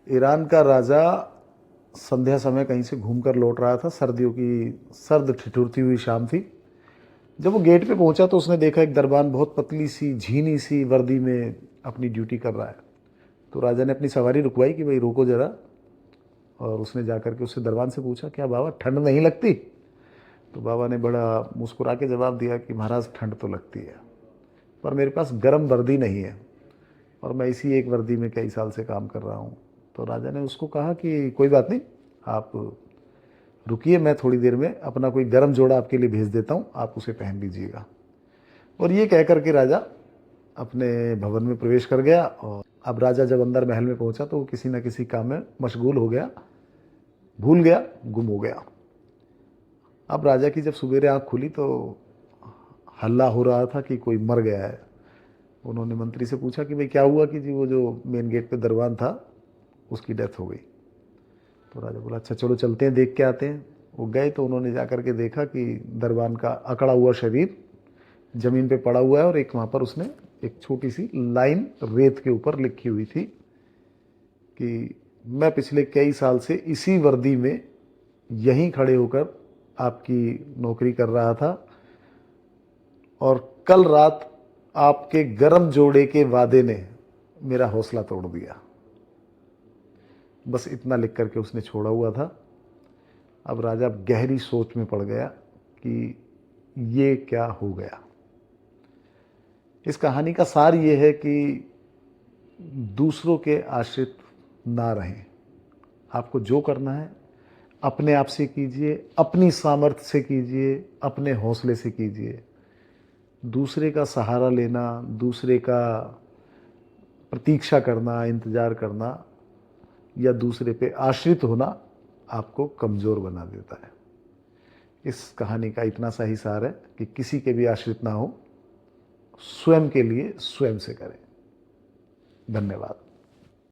Iran का राजा संध्या समय कहीं से घूमकर लौट रहा था। सर्दियों की सर्द ठिठुरती हुई शाम थी। जब वो गेट पे पहुंचा तो उसने देखा एक दरबान बहुत पतली सी झीनी सी वर्दी में अपनी ड्यूटी कर रहा है। तो राजा ने अपनी सवारी रुकवाई कि भाई रोको जरा, और उसने जाकर के उससे दरबान से पूछा, क्या बाबा ठंड नहीं लगती? तो बाबा ने बड़ा मुस्कुरा के जवाब दिया कि महाराज ठंड तो लगती है, पर मेरे पास गर्म वर्दी नहीं है, और मैं इसी एक वर्दी में कई साल से काम कर रहा हूँ। तो राजा ने उसको कहा कि कोई बात नहीं, आप रुकिए, मैं थोड़ी देर में अपना कोई गर्म जोड़ा आपके लिए भेज देता हूँ, आप उसे पहन लीजिएगा। और ये कह करके राजा अपने भवन में प्रवेश कर गया। और अब राजा जब अंदर महल में पहुंचा तो वो किसी न किसी काम में मशगूल हो गया, भूल गया, गुम हो गया। अब राजा की जब सवेरे आंख खुली तो हल्ला हो रहा था कि कोई मर गया है। उन्होंने मंत्री से पूछा कि भाई क्या हुआ? कि जी वो जो मेन गेट पे दरबान था उसकी डेथ हो गई। तो राजा बोला अच्छा चलो चलते हैं, देख के आते हैं। वो गए तो उन्होंने जाकर के देखा कि दरबान का अकड़ा हुआ शरीर जमीन पे पड़ा हुआ है, और एक वहाँ पर उसने एक छोटी सी लाइन रेत के ऊपर लिखी हुई थी कि मैं पिछले कई साल से इसी वर्दी में यहीं खड़े होकर आपकी नौकरी कर रहा था, और कल रात आपके गर्म जोड़े के वादे ने मेरा हौसला तोड़ दिया। बस इतना लिख करके उसने छोड़ा हुआ था। अब राजा गहरी सोच में पड़ गया कि ये क्या हो गया। इस कहानी का सार ये है कि दूसरों के आश्रित ना रहें। आपको जो करना है अपने आप से कीजिए, अपनी सामर्थ्य से कीजिए, अपने हौसले से कीजिए। दूसरे का सहारा लेना, दूसरे का प्रतीक्षा करना, इंतजार करना, या दूसरे पे आश्रित होना आपको कमज़ोर बना देता है। इस कहानी का इतना सा ही सार है कि किसी के भी आश्रित ना हो, स्वयं के लिए स्वयं से करें। धन्यवाद।